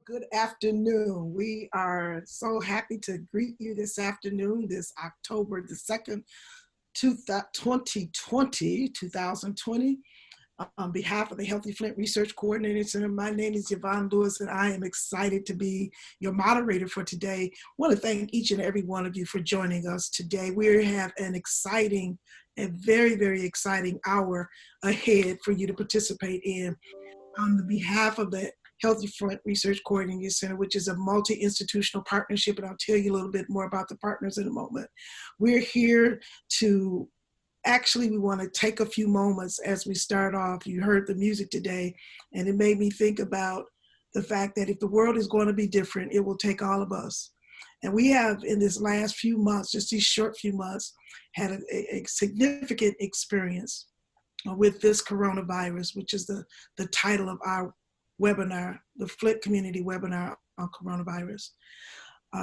Good afternoon. We are so happy to greet you this afternoon, this October the 2nd, 2020. On behalf of the Healthy Flint Research Coordinating Center, my name is Yvonne Lewis, and I am excited to be your moderator for today. I want to thank each and every one of you for joining us today. We have an exciting, a very, very exciting hour ahead for you to participate in. On the behalf of the Healthy Flint Research Coordinating Center, which is a multi-institutional partnership, and I'll tell you a little bit more about the partners in a moment. We're here to, actually, we want to take a few moments as we start off. You heard the music today, and it made me think about the fact that if the world is going to be different, it will take all of us. And we have, in this last few months, just these short few months, had a significant experience with this coronavirus, which is the title of our webinar, the Flint Community Webinar on Coronavirus.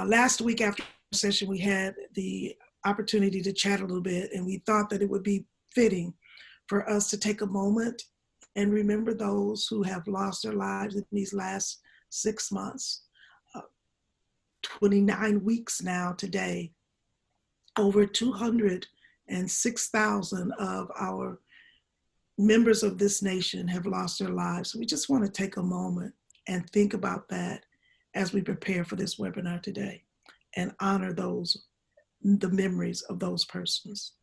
Last week after the session, we had the opportunity to chat a little bit, and we thought that it would be fitting for us to take a moment and remember those who have lost their lives in these last 6 months. 29 weeks now today, over 206,000 of our members of this nation have lost their lives. So we just want to take a moment and think about that as we prepare for this webinar today and honor the memories of those persons.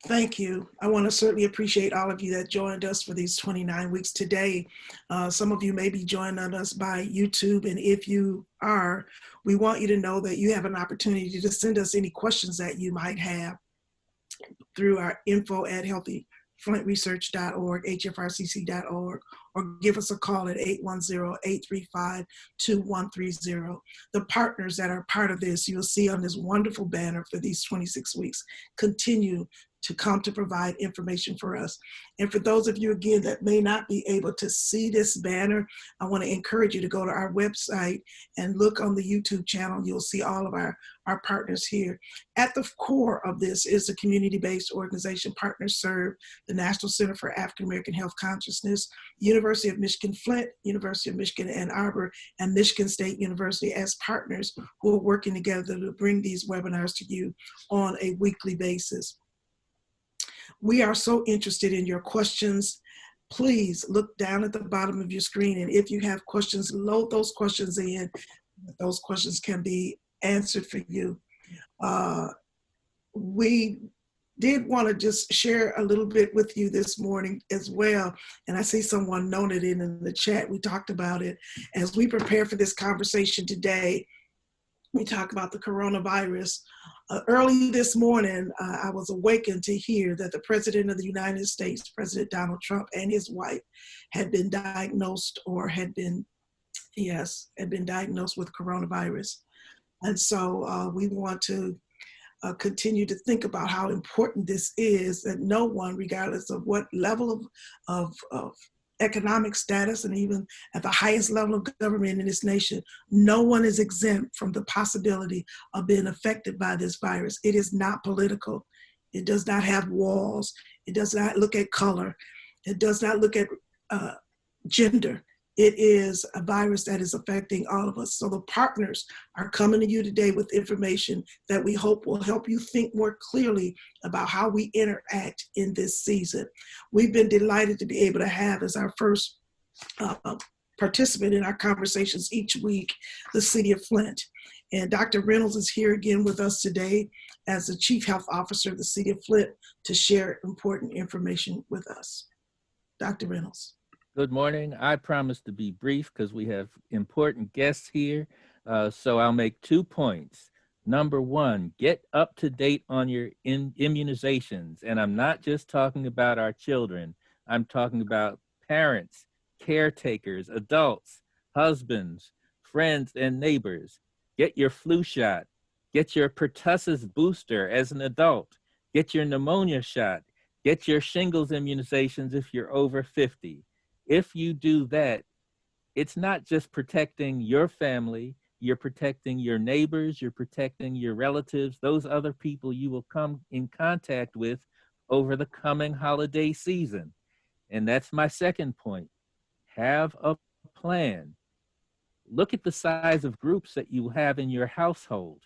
Thank you. I want to certainly appreciate all of you that joined us for these 29 weeks today. Some of you may be joining us by YouTube, and if you are, we want you to know that you have an opportunity to send us any questions that you might have through our info@healthyflintresearch.org, hfrcc.org, or give us a call at 810-835-2130. The partners that are part of this, you'll see on this wonderful banner for these 26 weeks, continue to come to provide information for us. And for those of you, again, that may not be able to see this banner, I want to encourage you to go to our website and look on the YouTube channel. You'll see all of our partners here. At the core of this is a community-based organization. Partners serve the National Center for African American Health Consciousness, University of Michigan Flint, University of Michigan Ann Arbor, and Michigan State University as partners who are working together to bring these webinars to you on a weekly basis. We are so interested in your questions. Please look down at the bottom of your screen, and if you have questions, load those questions in. Those questions can be answered for you. We did want to just share a little bit with you this morning as well, and I see someone noted in the chat. We talked about it as we prepare for this conversation today. We talk about the coronavirus. Early this morning, I was awakened to hear that the President of the United States, President Donald Trump, and his wife had been diagnosed diagnosed with coronavirus. And so we want to continue to think about how important this is, that no one, regardless of what level of economic status, and even at the highest level of government in this nation, no one is exempt from the possibility of being affected by this virus. It is not political. It does not have walls. It does not look at color. It does not look at gender. It is a virus that is affecting all of us. So the partners are coming to you today with information that we hope will help you think more clearly about how we interact in this season. We've been delighted to be able to have as our first participant in our conversations each week, the City of Flint. And Dr. Reynolds is here again with us today as the Chief Health Officer of the City of Flint to share important information with us. Dr. Reynolds. Good morning. I promise to be brief because we have important guests here. So I'll make 2 points. Number one, get up to date on your immunizations. And I'm not just talking about our children. I'm talking about parents, caretakers, adults, husbands, friends, and neighbors. Get your flu shot. Get your pertussis booster as an adult. Get your pneumonia shot. Get your shingles immunizations if you're over 50. If you do that, it's not just protecting your family You're protecting your neighbors, you're protecting your relatives, those other people you will come in contact with over the coming holiday season. And that's my second point. Have a plan. Look at the size of groups that you have in your household.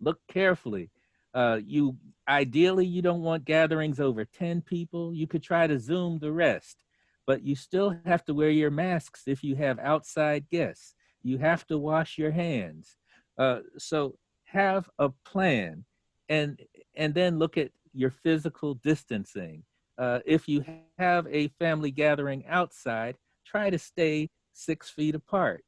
Look carefully. You ideally you don't want gatherings over 10 people. You could try to Zoom the rest, but you still have to wear your masks if you have outside guests. You have to wash your hands. So have a plan, and and then look at your physical distancing. If you have a family gathering outside, try to stay 6 feet apart.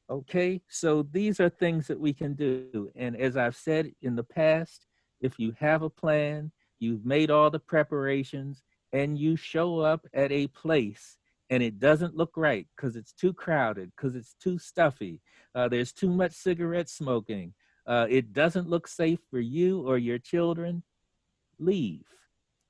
Okay, so these are things that we can do. And as I've said in the past, if you have a plan, you've made all the preparations, and you show up at a place and it doesn't look right because it's too crowded, because it's too stuffy, there's too much cigarette smoking, it doesn't look safe for you or your children, leave.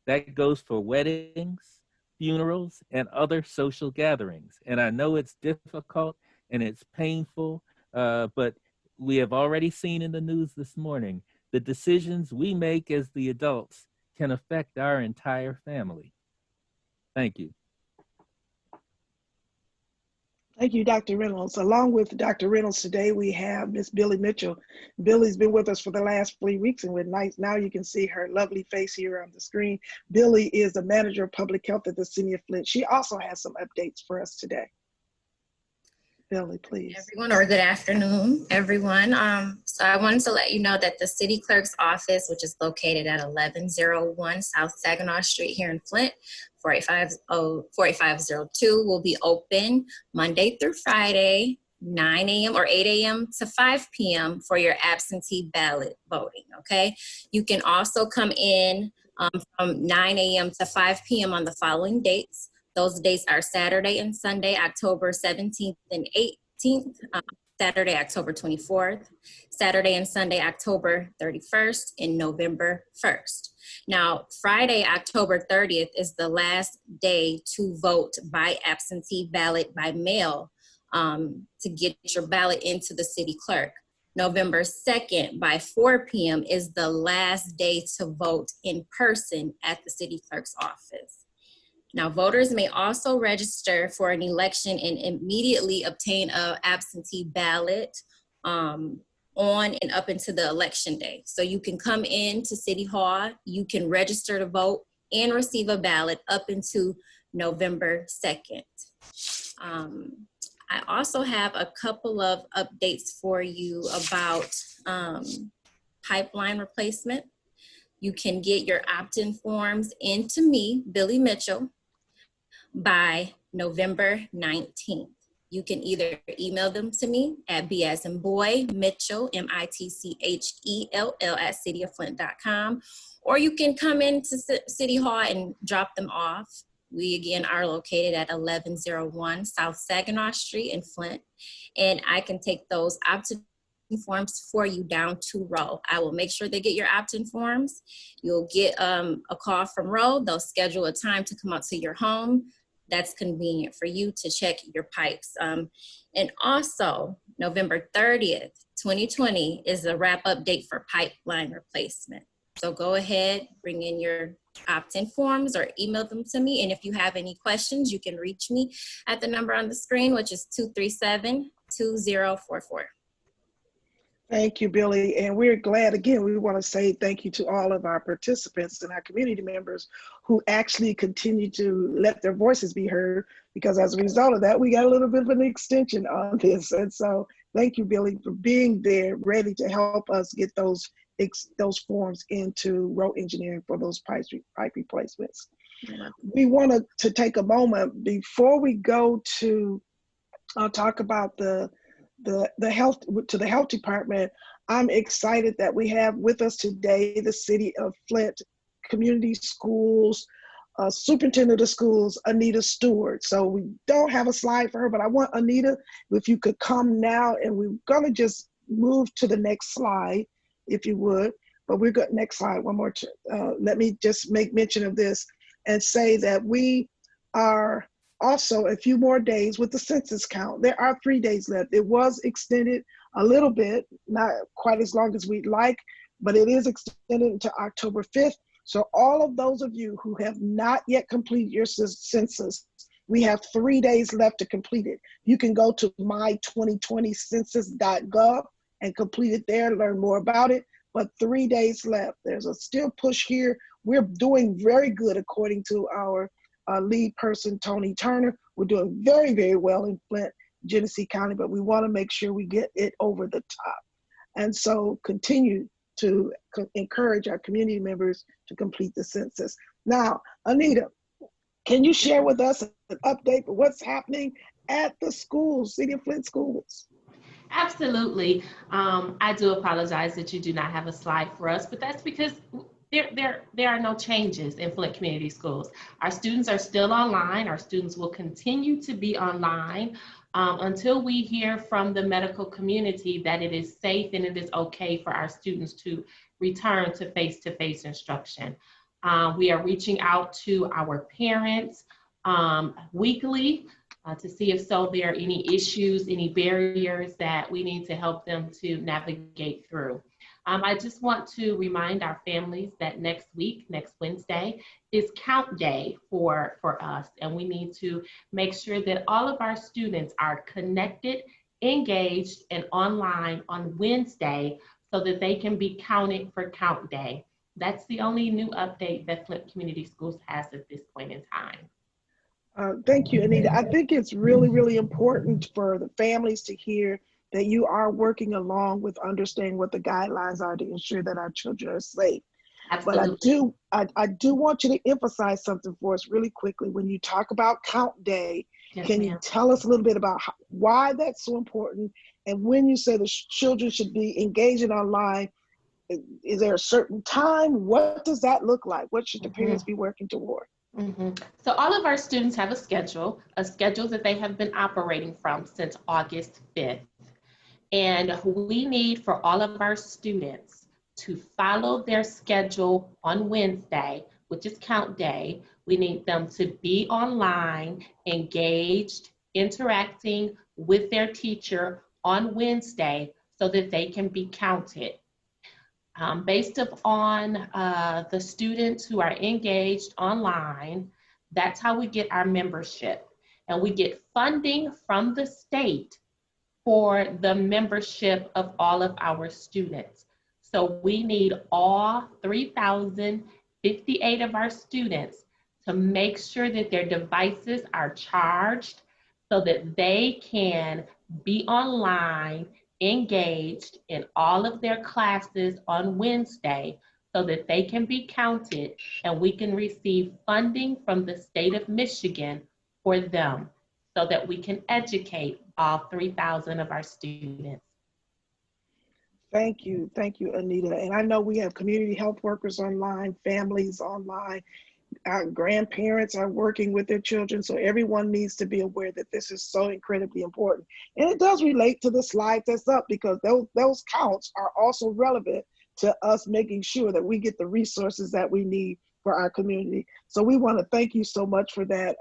That goes for weddings, funerals, and other social gatherings. And I know it's difficult and it's painful, but we have already seen in the news this morning the decisions we make as the adults can affect our entire family. Thank you. Thank you, Dr. Reynolds. Along with Dr. Reynolds today, we have Miss Billy Mitchell. Billy's been with us for the last 3 weeks, and with nice, now you can see her lovely face here on the screen. Billy is the manager of public health at the city of Flint. She also has some updates for us today. Billy, please. Everyone, or good afternoon, everyone. So I wanted to let you know that the city clerk's office, which is located at 1101 South Saginaw Street here in Flint, 4502, will be open Monday through Friday, 9 a.m. or 8 a.m. to 5 p.m. for your absentee ballot voting, okay? You can also come in from 9 a.m. to 5 p.m. on the following dates. Those dates are Saturday and Sunday, October 17th and 18th, Saturday, October 24th, Saturday and Sunday, October 31st, and November 1st. Now, Friday, October 30th is the last day to vote by absentee ballot by mail to get your ballot into the city clerk. November 2nd by 4 p.m. is the last day to vote in person at the city clerk's office. Now, voters may also register for an election and immediately obtain an absentee ballot on and up into the election day. So you can come in to City Hall, you can register to vote and receive a ballot up into November 2nd. I also have a couple of updates for you about pipeline replacement. You can get your opt-in forms into me, Billy Mitchell, by November 19th. You can either email them to me at B as in boy, Mitchell, Mitchell at cityofflint.com, or you can come into City Hall and drop them off. We again are located at 1101 South Saginaw Street in Flint, and I can take those opt-in forms for you down to Row. I will make sure they get your opt-in forms. You'll get a call from Row. They'll schedule a time to come out to your home that's convenient for you to check your pipes. And also, November 30th, 2020 is a wrap-up date for pipeline replacement. So go ahead, bring in your opt-in forms or email them to me. And if you have any questions, you can reach me at the number on the screen, which is 237-2044. Thank you, Billy. And we're glad, again, we want to say thank you to all of our participants and our community members who actually continue to let their voices be heard, because as a result of that, we got a little bit of an extension on this. And so thank you, Billy, for being there, ready to help us get those forms into Row Engineering for those pipe replacements. We want to take a moment before we go to talk about the health department. I'm excited that we have with us today the City of Flint Community Schools Superintendent of Schools, Anita Stewart. So we don't have a slide for her, but I want Anita, if you could come now, and we're gonna just move to the next slide, if you would. But we're good. Next slide, one more. Let me just make mention of this and say that we are also a few more days with the census count. There are 3 days left. It was extended a little bit, not quite as long as we'd like, but it is extended into October 5th. So all of those of you who have not yet completed your census, we have 3 days left to complete it. You can go to my2020census.gov and complete it there, learn more about it, but 3 days left. There's a still push here. We're doing very good according to our lead person, Tony Turner. We're doing very, very well in Flint, Genesee County, but we want to make sure we get it over the top. And so continue to encourage our community members to complete the census. Now, Anita, can you share with us an update for what's happening at the schools, City of Flint schools? Absolutely. I do apologize that you do not have a slide for us, but that's because there are no changes in Flint Community Schools. Our students are still online. Our students will continue to be online until we hear from the medical community that it is safe and it is okay for our students to return to face-to-face instruction. We are reaching out to our parents weekly to see if there are any issues, any barriers that we need to help them to navigate through. I just want to remind our families that next week, next Wednesday, is count day for us. And we need to make sure that all of our students are connected, engaged, and online on Wednesday so that they can be counted for count day. That's the only new update that Flint Community Schools has at this point in time. Thank you, Anita. I think it's really, really important for the families to hear that you are working along with understanding what the guidelines are to ensure that our children are safe. Absolutely. But I do want you to emphasize something for us really quickly. When you talk about count day, Yes, can you tell us a little bit about why that's so important? And when you say the children should be engaging online, is there a certain time? What does that look like? What should the parents be working toward? So all of our students have a schedule that they have been operating from since August 5th. And we need for all of our students to follow their schedule on Wednesday, which is count day. We need them to be online, engaged, interacting with their teacher on Wednesday so that they can be counted. Based upon the students who are engaged online, that's how we get our membership. And we get funding from the state for the membership of all of our students. So we need all 3,058 of our students to make sure that their devices are charged so that they can be online, engaged in all of their classes on Wednesday so that they can be counted and we can receive funding from the state of Michigan for them so that we can educate all 3,000 of our students. Thank you, Anita. And I know we have community health workers online, families online, our grandparents are working with their children, so everyone needs to be aware that this is so incredibly important. And it does relate to the slide that's up because those counts are also relevant to us making sure that we get the resources that we need for our community. So we want to thank you so much for that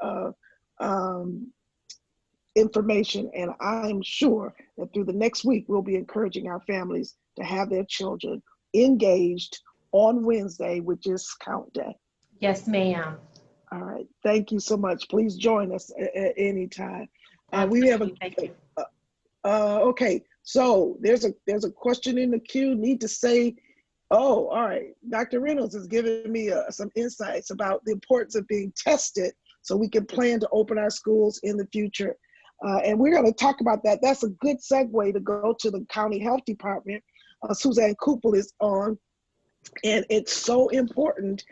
information, and I'm sure that through the next week we'll be encouraging our families to have their children engaged on Wednesday, which is count day. Yes, ma'am. All right, thank you so much. Please join us at any time. We have a thank you. Okay, so there's a question in the queue. Need to say, oh, all right. Dr. Reynolds has given me some insights about the importance of being tested so we can plan to open our schools in the future. And we're going to talk about that. That's a good segue to go to the county health department. Suzanne Kupel is on. And it's so important,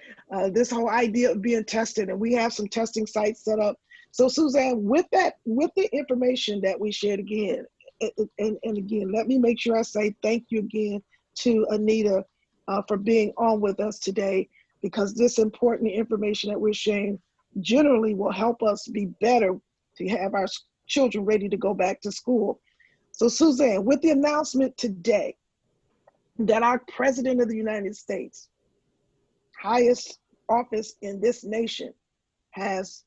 this whole idea of being tested, and we have some testing sites set up. So Suzanne, with the information that we shared again, and again, let me make sure I say thank you again to Anita for being on with us today, because this important information that we're sharing generally will help us be better to have our children ready to go back to school. So Suzanne, with the announcement today that our President of the United States, highest office in this nation, has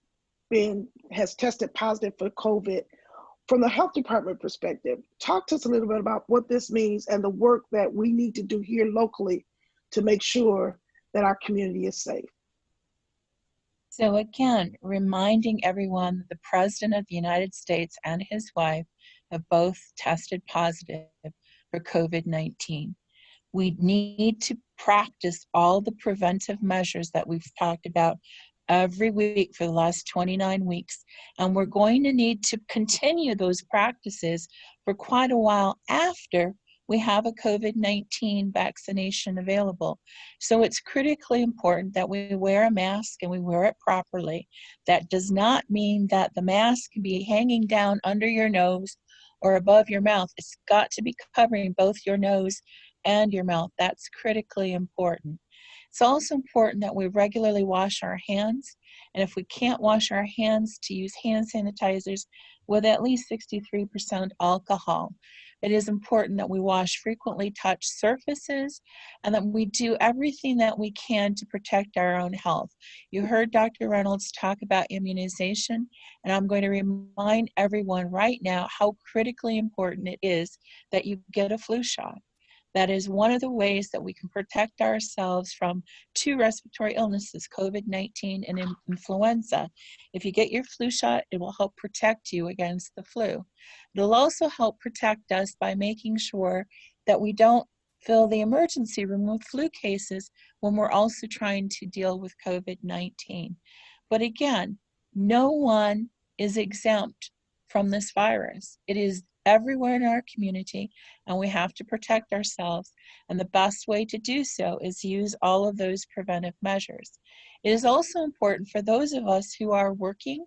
tested positive for COVID, from the health department perspective, talk to us a little bit about what this means and the work that we need to do here locally to make sure that our community is safe. So again, reminding everyone that the President of the United States and his wife have both tested positive for COVID-19. We need to practice all the preventive measures that we've talked about every week for the last 29 weeks. And we're going to need to continue those practices for quite a while after we have a COVID-19 vaccination available. So it's critically important that we wear a mask and we wear it properly. That does not mean that the mask can be hanging down under your nose or above your mouth. It's got to be covering both your nose and your mouth. That's critically important. It's also important that we regularly wash our hands, and if we can't wash our hands, to use hand sanitizers with at least 63% alcohol. It is important that we wash frequently touched surfaces and that we do everything that we can to protect our own health. You heard Dr. Reynolds talk about immunization, and I'm going to remind everyone right now how critically important it is that you get a flu shot. That is one of the ways that we can protect ourselves from two respiratory illnesses, COVID-19 and influenza. If you get your flu shot, it will help protect you against the flu. It'll also help protect us by making sure that we don't fill the emergency room with flu cases when we're also trying to deal with COVID-19. But again, no one is exempt from this virus. It is everywhere in our community, and we have to protect ourselves. And the best way to do so is use all of those preventive measures. It is also important for those of us who are working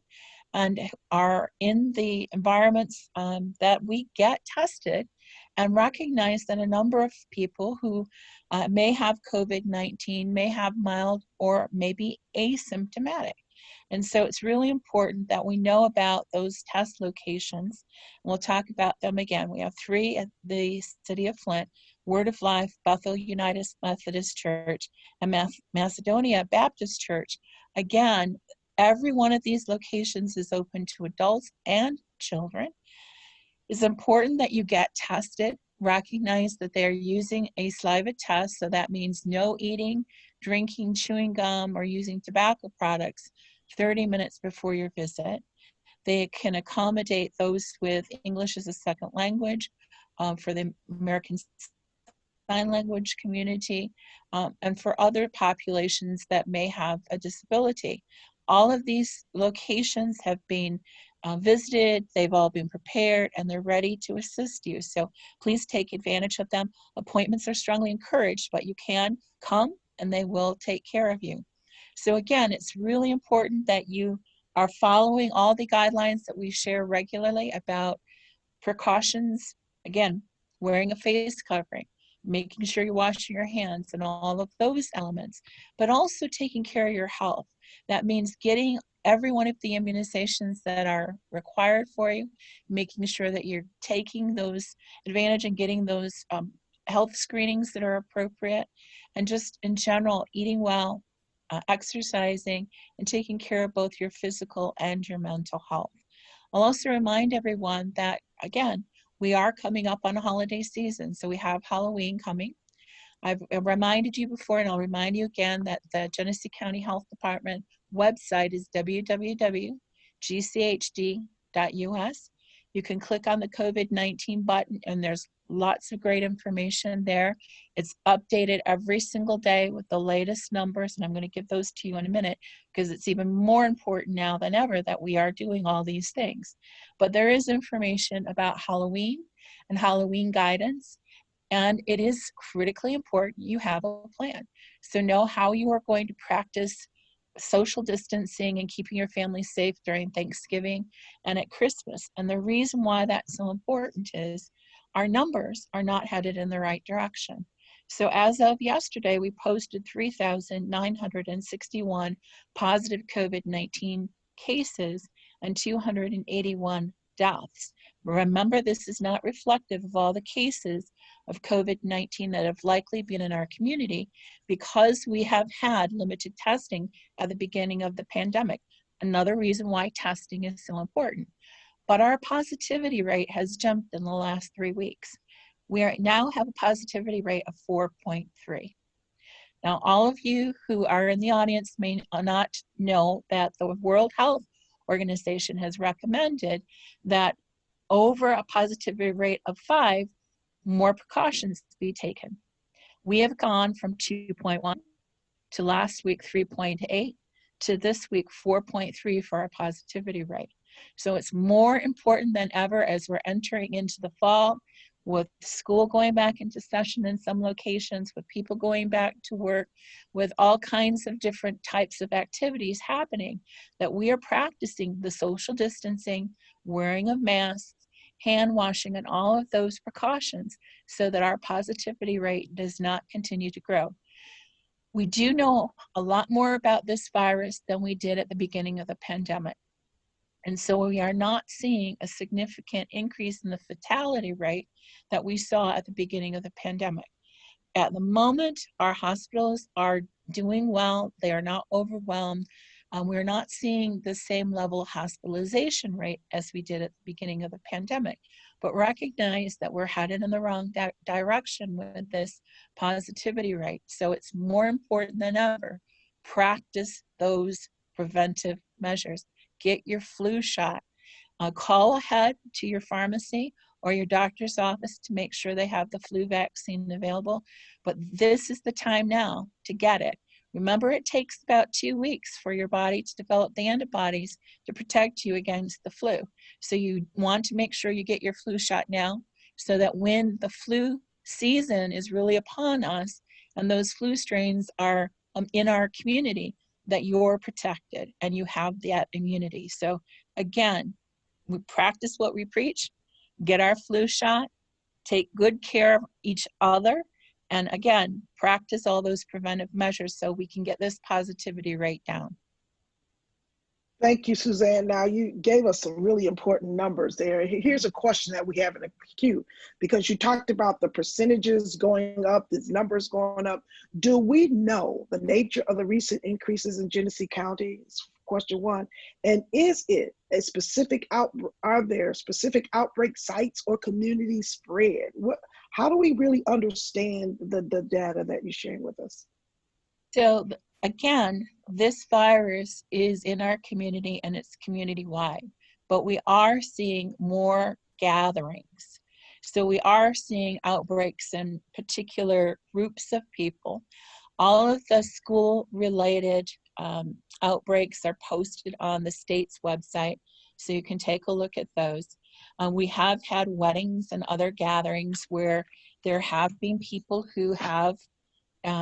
and are in the environments that we get tested and recognize that a number of people who may have COVID-19 may have mild or maybe asymptomatic. And so it's really important that we know about those test locations. And we'll talk about them again. We have 3 at the city of Flint: Word of Life, Bethel United Methodist Church, and Macedonia Baptist Church. Again, every one of these locations is open to adults and children. It's important that you get tested. Recognize that they're using a saliva test, so that means no eating, drinking, chewing gum, or using tobacco products 30 minutes before your visit. They can accommodate those with English as a second language for the American Sign Language community, and for other populations that may have a disability. All of these locations have been visited, they've all been prepared, and they're ready to assist you. So please take advantage of them. Appointments are strongly encouraged, but you can come and they will take care of you. So again, it's really important that you are following all the guidelines that we share regularly about precautions. Again, wearing a face covering, making sure you're washing your hands and all of those elements, but also taking care of your health. That means getting every one of the immunizations that are required for you, making sure that you're taking those advantage and getting those health screenings that are appropriate, and just in general, eating well, exercising, and taking care of both your physical and your mental health. I'll also remind everyone that, again, we are coming up on a holiday season, so we have Halloween coming. I've reminded you before, and I'll remind you again, that the Genesee County Health Department website is www.gchd.us. You can click on the COVID-19 button, and there's lots of great information there. It's updated every single day with the latest numbers, and I'm going to give those to you in a minute because it's even more important now than ever that we are doing all these things. But there is information about Halloween and Halloween guidance, and it is critically important you have a plan. So know how you are going to practice social distancing and keeping your family safe during Thanksgiving and at Christmas. And the reason why that's so important is our numbers are not headed in the right direction. So as of yesterday, we posted 3,961 positive COVID-19 cases and 281 deaths. Remember, this is not reflective of all the cases of COVID-19 that have likely been in our community because we have had limited testing at the beginning of the pandemic. Another reason why testing is so important. but our positivity rate has jumped in the last 3 weeks. Now have a positivity rate of 4.3. Now, all of you who are in the audience may not know that the World Health Organization has recommended that over a positivity rate of 5, more precautions be taken. We have gone from 2.1 to last week 3.8 to this week 4.3 for our positivity rate. So it's more important than ever as we're entering into the fall, with school going back into session in some locations, with people going back to work, with all kinds of different types of activities happening, that we are practicing the social distancing, wearing of masks, hand washing, and all of those precautions so that our positivity rate does not continue to grow. We do know a lot more about this virus than we did at the beginning of the pandemic. And so we are not seeing a significant increase in the fatality rate that we saw at the beginning of the pandemic. At the moment, our hospitals are doing well. They are not overwhelmed. We're not seeing the same level of hospitalization rate as we did at the beginning of the pandemic, but recognize that we're headed in the wrong direction with this positivity rate. So it's more important than ever, practice those preventive measures. Get your flu shot. Call ahead to your pharmacy or your doctor's office to make sure they have the flu vaccine available. But this is the time now to get it. Remember, it takes about 2 weeks for your body to develop the antibodies to protect you against the flu. So you want to make sure you get your flu shot now so that when the flu season is really upon us and those flu strains are in our community, that you're protected and you have that immunity. So again, we practice what we preach, get our flu shot, take good care of each other, and again, practice all those preventive measures so we can get this positivity rate down. Thank you, Suzanne. Now, you gave us some really important numbers there. Here's a question that we have in the queue, because you talked about the percentages going up, these numbers going up. Do we know the nature of the recent increases in Genesee County? Question one. And is it a specific are there specific outbreak sites or community spread? How do we really understand the data that you're sharing with us? So again, this virus is in our community and it's community-wide, but we are seeing more gatherings. So we are seeing outbreaks in particular groups of people. All of the school-related outbreaks are posted on the state's website, so you can take a look at those. We have had weddings and other gatherings where there have been people who have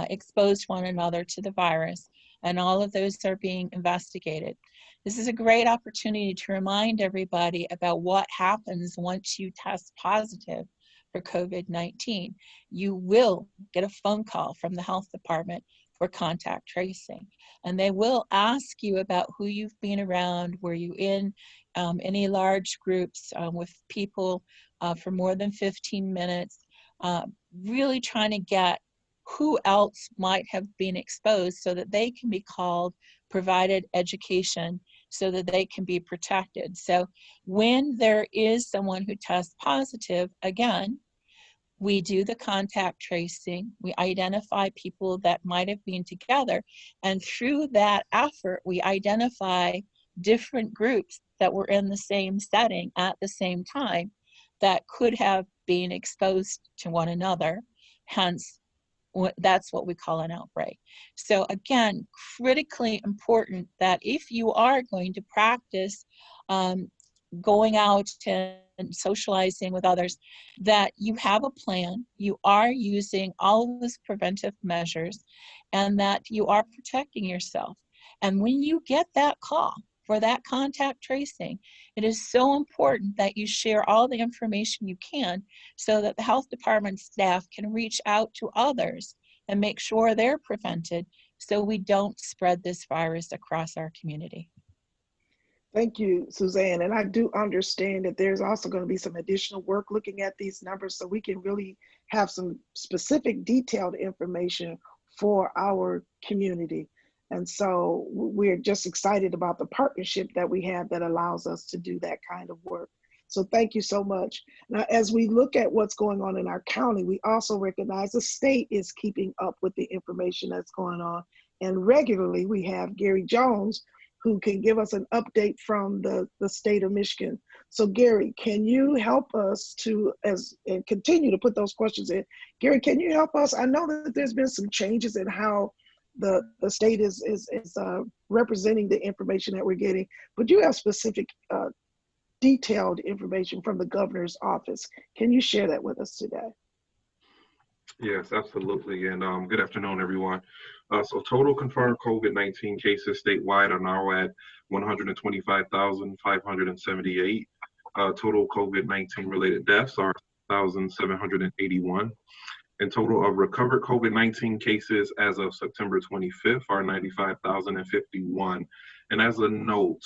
exposed one another to the virus, and all of those are being investigated. This is a great opportunity to remind everybody about what happens once you test positive for COVID-19. You will get a phone call from the health department for contact tracing, and they will ask you about who you've been around. Were you in any large groups with people for more than 15 minutes? Really trying to get who else might have been exposed so that they can be called, provided education so that they can be protected. So when there is someone who tests positive, again, we do the contact tracing, we identify people that might have been together, and through that effort, we identify different groups that were in the same setting at the same time that could have been exposed to one another, hence that's what we call an outbreak. So again, critically important that if you are going to practice going out and socializing with others, that you have a plan, you are using all of those preventive measures, and that you are protecting yourself. And when you get that call for that contact tracing, it is so important that you share all the information you can so that the health department staff can reach out to others and make sure they're prevented so we don't spread this virus across our community. Thank you, Suzanne. And I do understand that there's also going to be some additional work looking at these numbers so we can really have some specific detailed information for our community. And so we're just excited about the partnership that we have that allows us to do that kind of work. So thank you so much. Now, as we look at what's going on in our county, we also recognize the state is keeping up with the information that's going on. And regularly we have Gary Jones, who can give us an update from the state of Michigan. So Gary, can you help us to, and continue to put those questions in? Gary, can you help us? I know that there's been some changes in how the state is representing the information that we're getting, but you have specific detailed information from the governor's office. Can you share that with us today? Yes, absolutely. And good afternoon, everyone. So total confirmed COVID-19 cases statewide are now at 125,578. Total COVID-19 related deaths are 1,781. And total of recovered COVID-19 cases as of September 25th are 95,051. And as a note,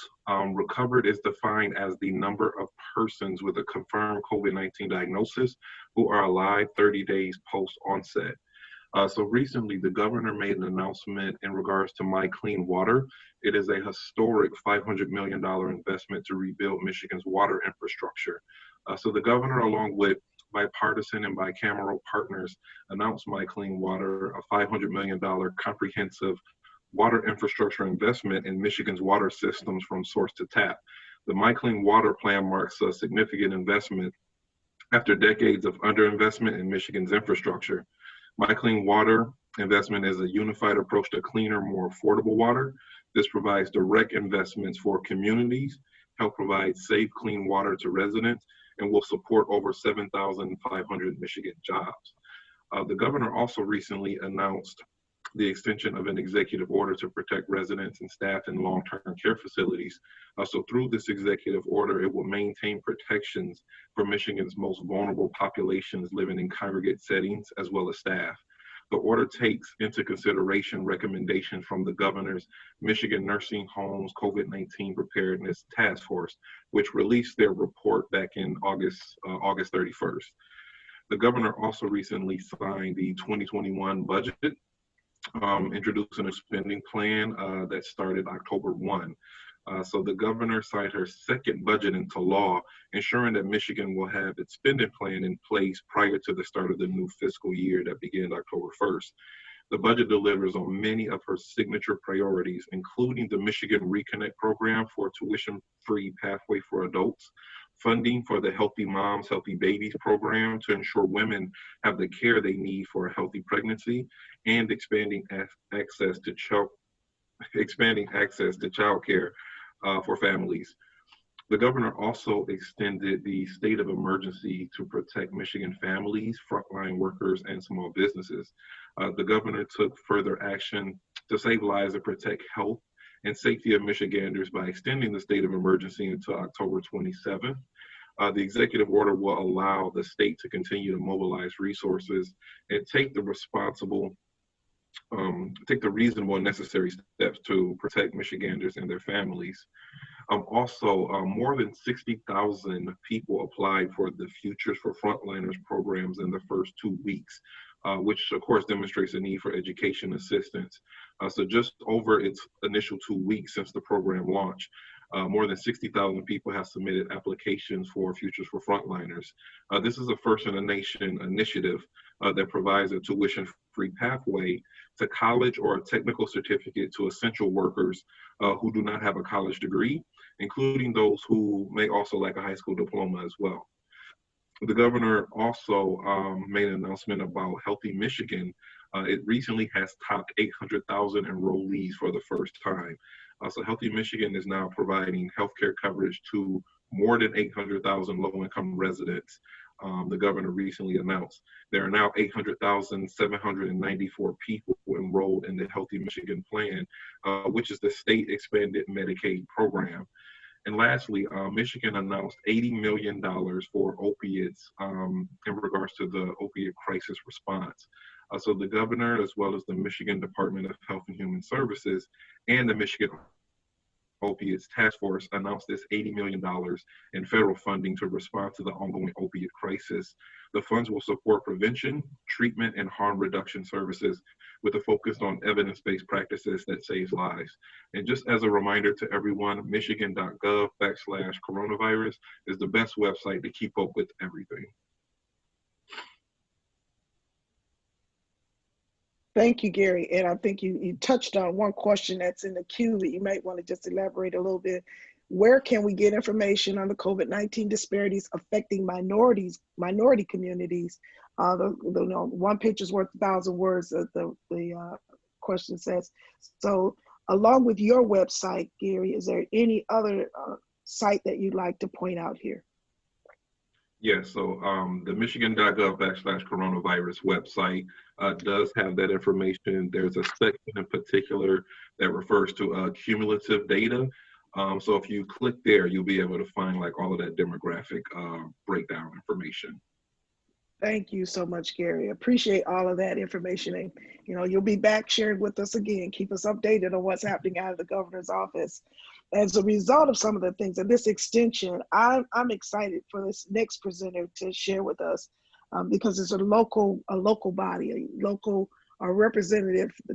recovered is defined as the number of persons with a confirmed COVID-19 diagnosis who are alive 30 days post-onset. So recently, the governor made an announcement in regards to My Clean Water. It is a historic $500 million investment to rebuild Michigan's water infrastructure. So the governor, along with bipartisan and bicameral partners, announced My Clean Water, a $500 million comprehensive water infrastructure investment in Michigan's water systems from source to tap. The My Clean Water plan marks a significant investment after decades of underinvestment in Michigan's infrastructure. My Clean Water investment is a unified approach to cleaner, more affordable water. This provides direct investments for communities, help provide safe, clean water to residents, and will support over 7,500 Michigan jobs. The governor also recently announced the extension of an executive order to protect residents and staff in long-term care facilities. So through this executive order, it will maintain protections for Michigan's most vulnerable populations living in congregate settings, as well as staff. The order takes into consideration recommendations from the governor's Michigan Nursing Homes COVID-19 Preparedness Task Force, which released their report back in August 31st. The governor also recently signed the 2021 budget, introducing a spending plan that started October 1. So the governor signed her second budget into law, ensuring that Michigan will have its spending plan in place prior to the start of the new fiscal year that began October 1st. The budget delivers on many of her signature priorities, including the Michigan Reconnect program for a tuition-free pathway for adults, funding for the Healthy Moms, Healthy Babies program to ensure women have the care they need for a healthy pregnancy, and expanding access to childcare for families. The governor also extended the state of emergency to protect Michigan families, frontline workers, and small businesses. The governor took further action to save lives and protect health and safety of Michiganders by extending the state of emergency until October 27th. The executive order will allow the state to continue to mobilize resources and take the reasonable and necessary steps to protect Michiganders and their families. Also, more than 60,000 people applied for the Futures for Frontliners programs in the first 2 weeks, which of course demonstrates a need for education assistance. So just over its initial 2 weeks since the program launched, more than 60,000 people have submitted applications for Futures for Frontliners. This is a first in the nation initiative that provides a tuition-free pathway to college or a technical certificate to essential workers who do not have a college degree, including those who may also lack a high school diploma as well. The governor also made an announcement about Healthy Michigan. It recently has topped 800,000 enrollees for the first time. So Healthy Michigan is now providing healthcare coverage to more than 800,000 low-income residents. The governor recently announced there are now 800,794 people enrolled in the Healthy Michigan plan, which is the state expanded Medicaid program. And lastly, Michigan announced $80 million for opiates in regards to the opiate crisis response. So the governor, as well as the Michigan Department of Health and Human Services and the Michigan Opiates Task Force announced this $80 million in federal funding to respond to the ongoing opiate crisis. The funds will support prevention, treatment, and harm reduction services with a focus on evidence-based practices that save lives. And just as a reminder to everyone, michigan.gov/coronavirus is the best website to keep up with everything. Thank you, Gary. And I think you touched on one question that's in the queue that you might want to just elaborate a little bit. Where can we get information on the COVID-19 disparities affecting minority communities? One picture is worth 1,000 words, the question says. So along with your website, Gary, is there any other site that you'd like to point out here? Yes, so the michigan.gov/coronavirus website does have that information. There's a section in particular that refers to cumulative data. So if you click there, you'll be able to find like all of that demographic breakdown information. Thank you so much, Gary. Appreciate all of that information. And you'll be back sharing with us again. Keep us updated on what's happening out of the governor's office. As a result of some of the things in this extension, I'm excited for this next presenter to share with us because it's a local body, a local representative, the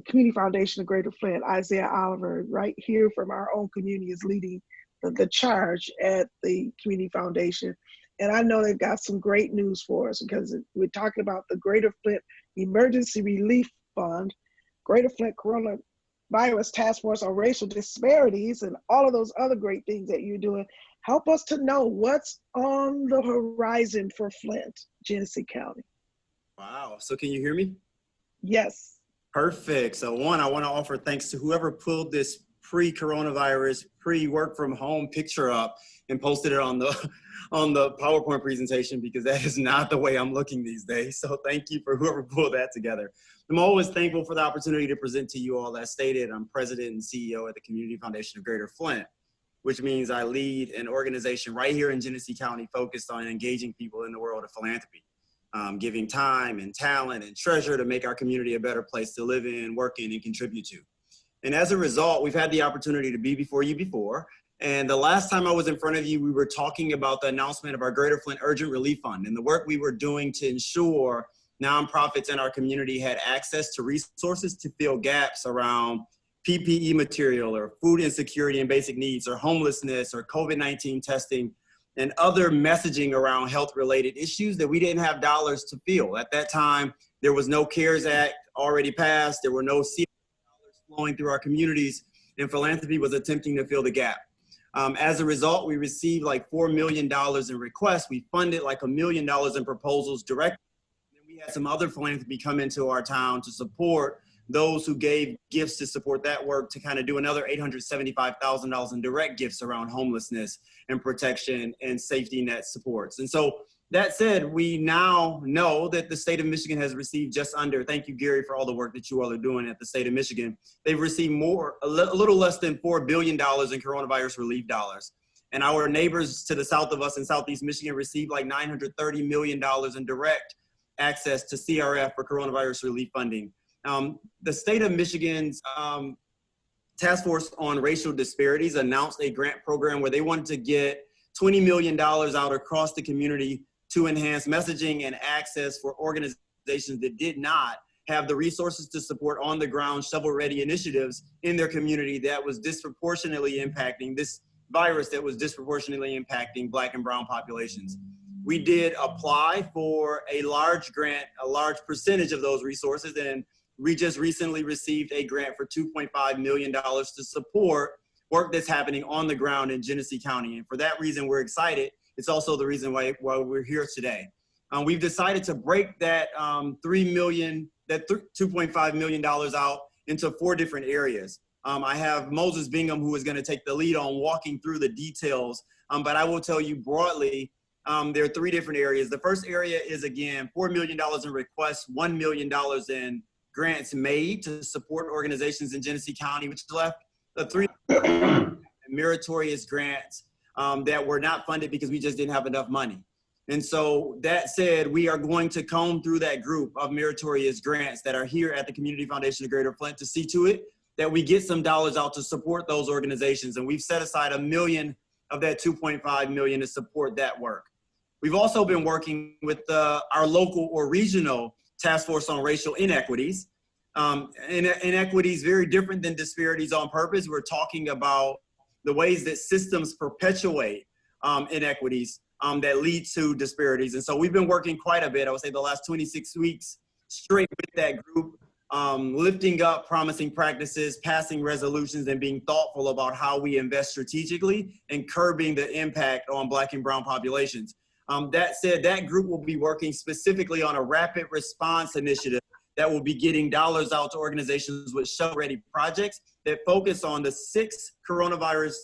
Community Foundation of Greater Flint, Isaiah Oliver, right here from our own community, is leading the charge at the Community Foundation. And I know they've got some great news for us because we're talking about the Greater Flint Emergency Relief Fund, Greater Flint Coronavirus Task Force on Racial Disparities, and all of those other great things that you're doing. Help us to know what's on the horizon for Flint, Genesee County. Wow, so can you hear me? Yes. Perfect. So one, I want to offer thanks to whoever pulled this pre-coronavirus, pre-work from home picture up and posted it on the PowerPoint presentation, because that is not the way I'm looking these days. So thank you for whoever pulled that together. I'm always thankful for the opportunity to present to you all. As stated, I'm president and CEO at the Community Foundation of Greater Flint, which means I lead an organization right here in Genesee County focused on engaging people in the world of philanthropy, giving time and talent and treasure to make our community a better place to live in, work in, and contribute to. And as a result, we've had the opportunity to be before you before. And the last time I was in front of you, we were talking about the announcement of our Greater Flint Urgent Relief Fund and the work we were doing to ensure nonprofits in our community had access to resources to fill gaps around PPE material or food insecurity and basic needs or homelessness or COVID-19 testing and other messaging around health-related issues that we didn't have dollars to fill. At that time, there was no CARES Act already passed. There were no dollars flowing through our communities, and philanthropy was attempting to fill the gap. As a result, we received like $4 million in requests. We funded like $1 million in proposals directly. And we had some other philanthropy come into our town to support those who gave gifts to support that work, to kind of do another $875,000 in direct gifts around homelessness and protection and safety net supports. And so that said, we now know that the state of Michigan has received just under, thank you, Gary, for all the work that you all are doing at the state of Michigan. They've received a little less than $4 billion in coronavirus relief dollars. And our neighbors to the south of us in Southeast Michigan received like $930 million in direct access to CRF for coronavirus relief funding. The state of Michigan's Task Force on Racial Disparities announced a grant program where they wanted to get $20 million out across the community to enhance messaging and access for organizations that did not have the resources to support on-the-ground shovel-ready initiatives in their community that was disproportionately impacting this virus, that was disproportionately impacting Black and brown populations. We did apply for a large grant, a large percentage of those resources, and we just recently received a grant for $2.5 million to support work that's happening on the ground in Genesee County. And for that reason, we're excited. It's also the reason why we're here today. We've decided to break that $2.5 million out into 4 different areas. I have Moses Bingham, who is going to take the lead on walking through the details, but I will tell you broadly, there are 3 different areas. The first area is, again, $4 million in requests, $1 million in grants made to support organizations in Genesee County, which left the 3 meritorious grants that were not funded because we just didn't have enough money. And so that said, we are going to comb through that group of meritorious grants that are here at the Community Foundation of Greater Flint to see to it that we get some dollars out to support those organizations. And we've set aside $1 million of that 2.5 million to support that work. We've also been working with our local or regional task force on racial inequities. Inequities very different than disparities on purpose. We're talking about the ways that systems perpetuate inequities that lead to disparities. And so we've been working quite a bit, I would say the last 26 weeks straight with that group, lifting up promising practices, passing resolutions, and being thoughtful about how we invest strategically and curbing the impact on Black and brown populations. That said, that group will be working specifically on a rapid response initiative that will be getting dollars out to organizations with shovel-ready projects that focus on the 6 coronavirus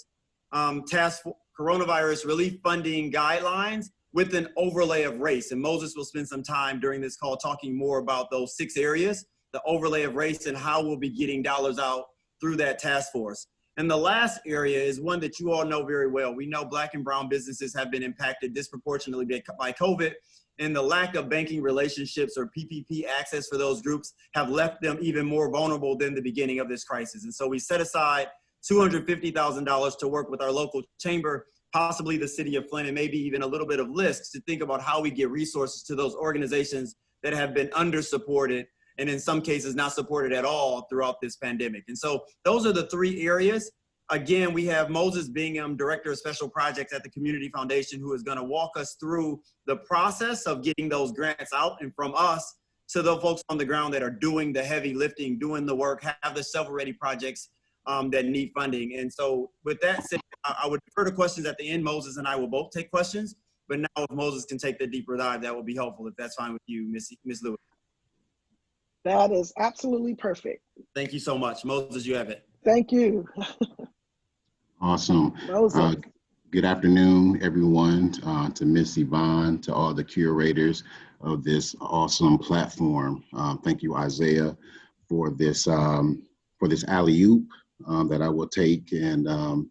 relief funding guidelines with an overlay of race. And Moses will spend some time during this call talking more about those 6 areas, the overlay of race, and how we'll be getting dollars out through that task force. And the last area is one that you all know very well. We know Black and brown businesses have been impacted disproportionately by COVID, and the lack of banking relationships or PPP access for those groups have left them even more vulnerable than the beginning of this crisis. And so we set aside $250,000 to work with our local chamber, possibly the city of Flint, and maybe even a little bit of LISC to think about how we get resources to those organizations that have been under-supported and in some cases not supported at all throughout this pandemic. And so those are the 3 areas. Again, we have Moses Bingham, Director of Special Projects at the Community Foundation, who is going to walk us through the process of getting those grants out and from us to the folks on the ground that are doing the heavy lifting, doing the work, have the shovel-ready projects that need funding. And so with that said, I would defer to questions at the end. Moses and I will both take questions, but now if Moses can take the deeper dive, that would be helpful if that's fine with you, Ms. Lewis. That is absolutely perfect. Thank you so much. Moses, you have it. Thank you. Awesome. Moses. Good afternoon, everyone, to Miss Yvonne, to all the curators of this awesome platform. Thank you, Isaiah, for this alley-oop that I will take and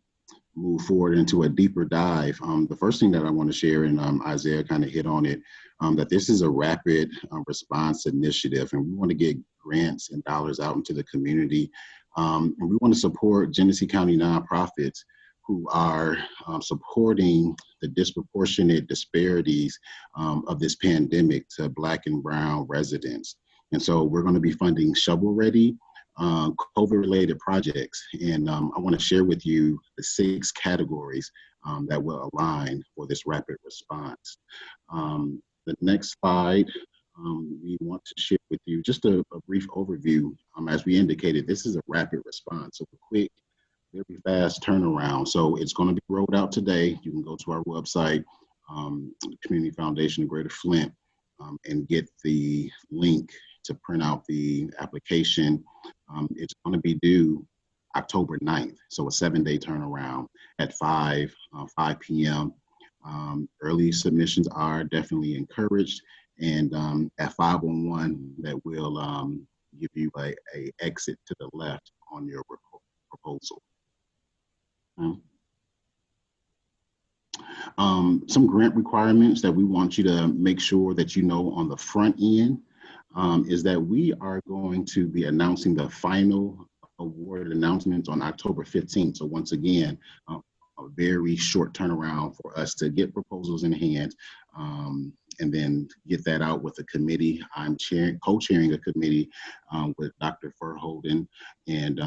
move forward into a deeper dive. The first thing that I want to share, and Isaiah kind of hit on it, that this is a rapid response initiative, and we want to get grants and dollars out into the community. And we want to support Genesee County nonprofits who are supporting the disproportionate disparities of this pandemic to Black and brown residents. And so we're going to be funding shovel-ready COVID-related projects. And I want to share with you the 6 categories that will align for this rapid response. The next slide, we want to share with you just a brief overview. As we indicated, this is a rapid response, so a quick, very fast turnaround. So it's going to be rolled out today. You can go to our website, Community Foundation of Greater Flint, and get the link to print out the application. It's going to be due October 9th, so a 7-day turnaround at 5 p.m. Early submissions are definitely encouraged, and at 5:01, that will give you a exit to the left on your proposal. Some grant requirements that we want you to make sure that you know on the front end is that we are going to be announcing the final award announcements on October 15th. So once again, a very short turnaround for us to get proposals in hand and then get that out with the committee. I'm co-chairing a committee with Dr. Furholden, and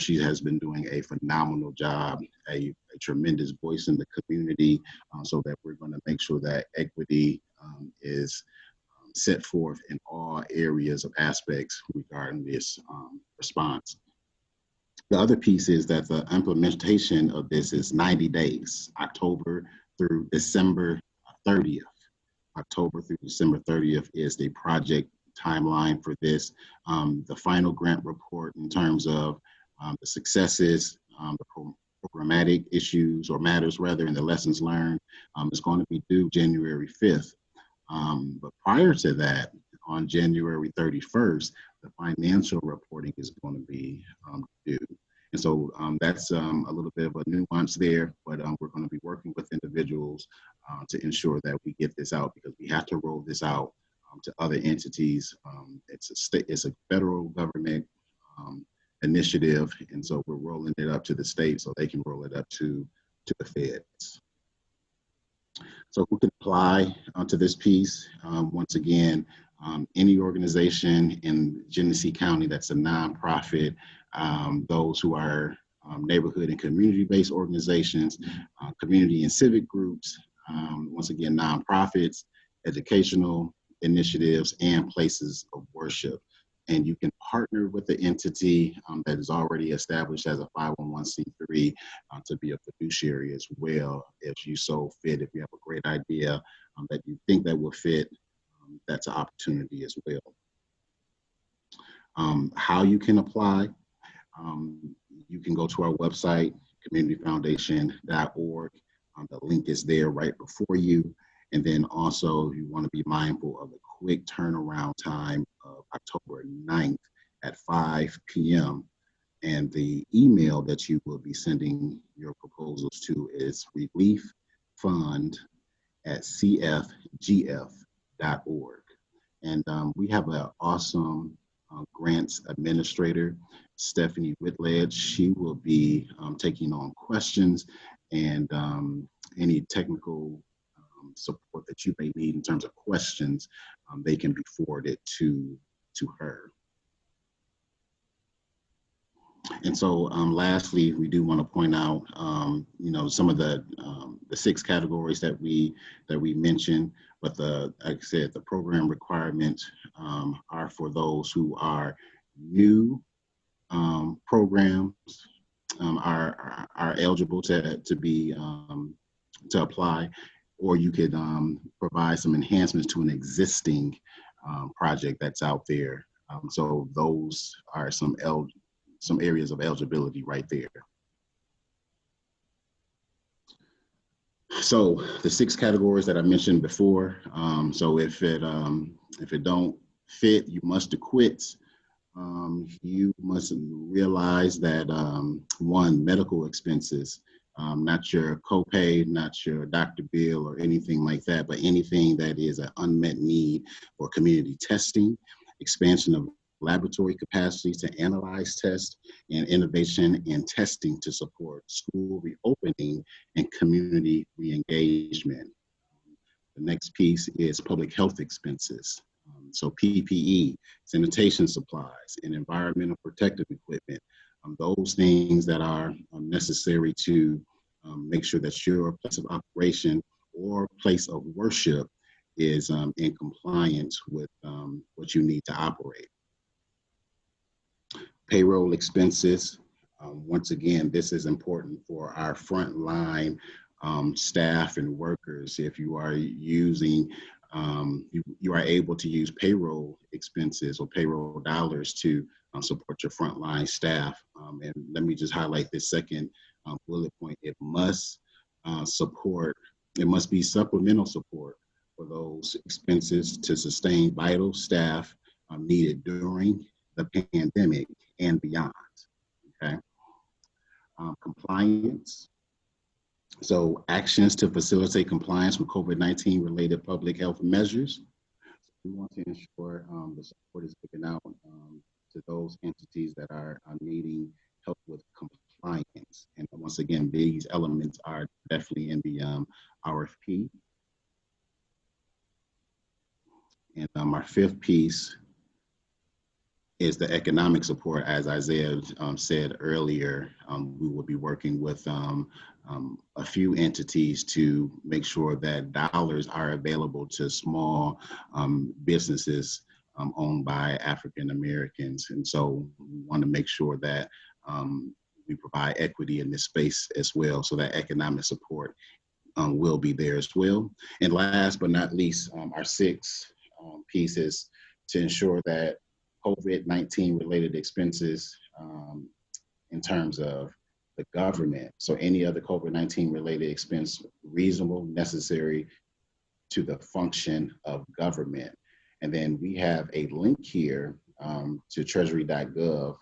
she has been doing a phenomenal job, a tremendous voice in the community, so that we're going to make sure that equity is set forth in all areas of aspects regarding this response. The other piece is that the implementation of this is 90 days, October through December 30th. October through December 30th is the project timeline for this. The final grant report in terms of the successes, the programmatic issues or matters rather, and the lessons learned is going to be due January 5th. But prior to that, on January 31st, the financial reporting is going to be due. And so that's a little bit of a nuance there, but we're going to be working with individuals to ensure that we get this out, because we have to roll this out to other entities. It's a federal government initiative. And so we're rolling it up to the state so they can roll it up to the feds. So who can apply to this piece? Once again, any organization in Genesee County that's a nonprofit, those who are neighborhood and community-based organizations, community and civic groups, once again, nonprofits, educational initiatives, and places of worship. And you can partner with the entity that is already established as a 501c3 to be a fiduciary as well, if you so fit. If you have a great idea that you think that will fit, that's an opportunity as well. How you can apply, you can go to our website, communityfoundation.org. The link is there right before you. And then also you want to be mindful of the quick turnaround time of October 9th at 5 p.m. And the email that you will be sending your proposals to is relieffund@cfgf.org. And we have an awesome grants administrator, Stephanie Whitledge. She will be taking on questions and any technical support that you may need in terms of questions, they can be forwarded to her. And so lastly, we do want to point out, some of the 6 categories that we mentioned, but like I said, the program requirements are for those who are new programs are eligible to apply, or you could provide some enhancements to an existing project that's out there. So those are some areas of eligibility right there. So the 6 categories that I mentioned before. So if it don't fit, you must acquit. You must realize that 1, medical expenses, not your copay, not your doctor bill or anything like that, but anything that is an unmet need for community testing, expansion of laboratory capacity to analyze tests, and innovation in testing to support school reopening and community re-engagement. The next piece is public health expenses. So PPE, sanitation supplies, and environmental protective equipment. Those things that are necessary to make sure that your place of operation or place of worship is in compliance with what you need to operate. Payroll expenses. Once again, this is important for our frontline staff and workers. If you are using, you are able to use payroll expenses or payroll dollars to support your frontline staff. And let me just highlight this second bullet point. It must be supplemental support for those expenses to sustain vital staff needed during the pandemic and beyond. Okay. Compliance. So actions to facilitate compliance with COVID-19 related public health measures. We want to ensure the support is given out to those entities that are needing help with compliance. And once again, these elements are definitely in the RFP. And our 5th piece is the economic support. As Isaiah said earlier, we will be working with a few entities to make sure that dollars are available to small businesses owned by African Americans. And so we want to make sure that we provide equity in this space as well, so that economic support will be there as well. And last but not least, our 6th piece is to ensure that COVID-19 related expenses in terms of the government. So any other COVID-19 related expense reasonable, necessary to the function of government. And then we have a link here to treasury.gov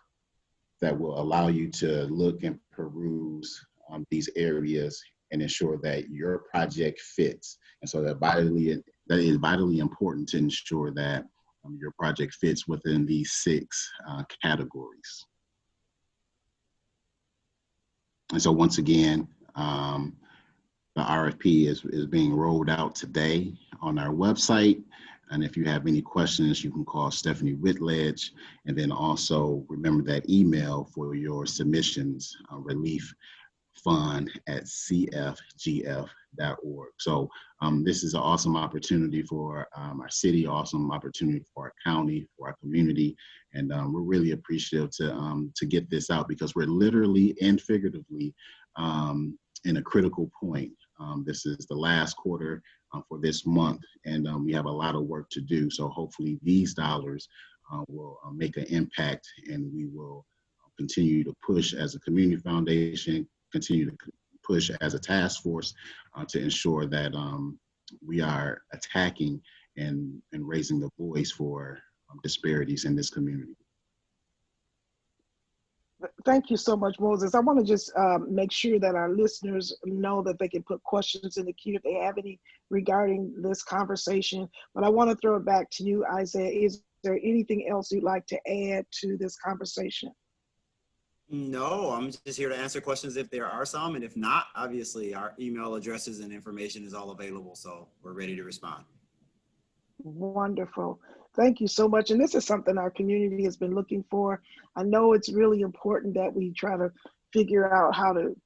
that will allow you to look and peruse these areas and ensure that your project fits. And so that is vitally important to ensure that your project fits within these 6 categories. And so once again, the RFP is being rolled out today on our website. And if you have any questions, you can call Stephanie Whitledge. And then also remember that email for your submissions, relieffund@cfgf.org. So this is an awesome opportunity for our city, awesome opportunity for our county, for our community. And we're really appreciative to get this out, because we're literally and figuratively in a critical point. This is the last quarter for this month, and we have a lot of work to do. So hopefully these dollars will make an impact, and we will continue to push as a community foundation, continue to push as a task force to ensure that we are attacking and raising the voice for disparities in this community. Thank you so much, Moses. I want to just make sure that our listeners know that they can put questions in the queue if they have any regarding this conversation. But I want to throw it back to you, Isaiah. Is there anything else you'd like to add to this conversation? No, I'm just here to answer questions if there are some. And if not, obviously our email addresses and information is all available. So we're ready to respond. Wonderful. Thank you so much. And this is something our community has been looking for. I know it's really important that we try to figure out how to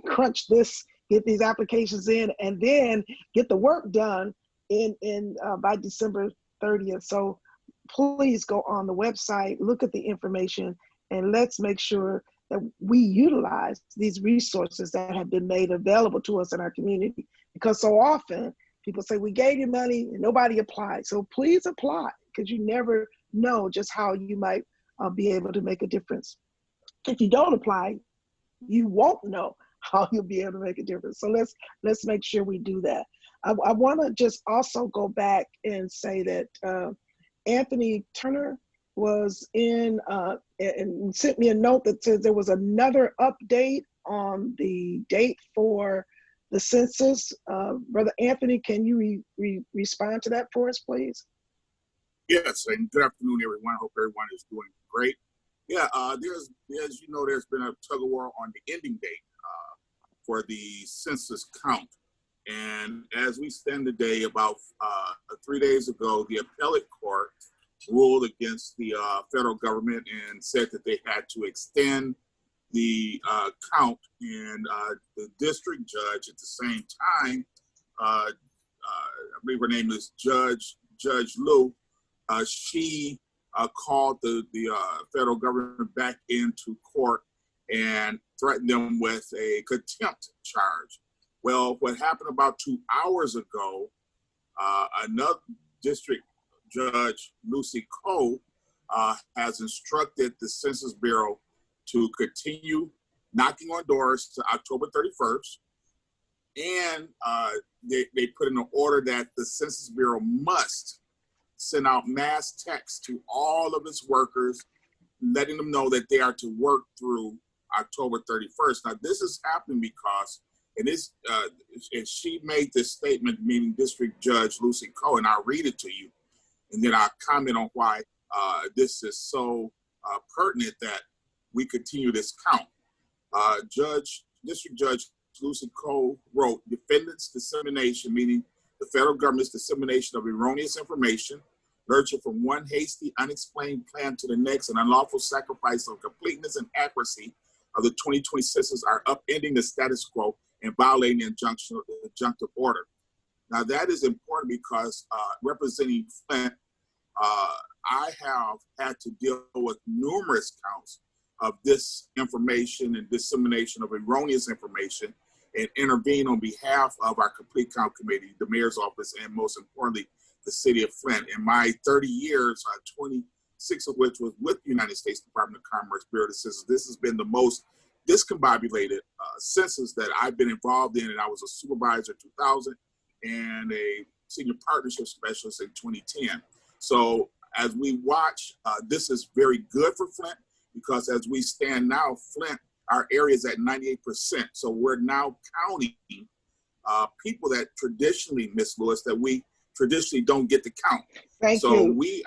crunch this, get these applications in, and then get the work done by December 30th. So please go on the website, look at the information, and let's make sure that we utilize these resources that have been made available to us in our community. Because so often people say, we gave you money and nobody applied. So please apply, because you never know just how you might be able to make a difference. If you don't apply, you won't know how you'll be able to make a difference. So let's make sure we do that. I want to just also go back and say that Anthony Turner was in and sent me a note that says there was another update on the date for the census. Brother Anthony, can you respond to that for us, please? Yes, and good afternoon, everyone. I hope everyone is doing great. Yeah, there's, as you know, there's been a tug of war on the ending date for the census count. And as we stand today, about 3 days ago, the appellate court ruled against the federal government and said that they had to extend the count, and the district judge at the same time, I believe her name is Judge Liu, she called the federal government back into court and threatened them with a contempt charge. Well, what happened about 2 hours ago, another district judge, Lucy Coe, has instructed the Census Bureau to continue knocking on doors to October 31st. And they put in an order that the Census Bureau must send out mass texts to all of its workers, letting them know that they are to work through October 31st. Now, this is happening because, and she made this statement, meaning District Judge Lucy Coe, and I'll read it to you, and then I'll comment on why this is so pertinent that we continue this count. District Judge Lucy Coe wrote, defendants' dissemination, meaning the federal government's dissemination of erroneous information, nurtured from one hasty, unexplained plan to the next, an unlawful sacrifice of completeness and accuracy of the 2020 census are upending the status quo and violating the injunctive order. Now that is important because representing Flint, I have had to deal with numerous counts of disinformation and dissemination of erroneous information, and intervene on behalf of our Complete Count Committee, the mayor's office, and most importantly, the city of Flint. In my 30 years, 26 of which was with the United States Department of Commerce Bureau of Census, this has been the most discombobulated census that I've been involved in, and I was a supervisor in 2000 and a senior partnership specialist in 2010. So as we watch, this is very good for Flint, because as we stand now, Flint, our area is at 98%. So we're now counting people that traditionally, Ms. Lewis, that we traditionally don't get to count. Thank so you. we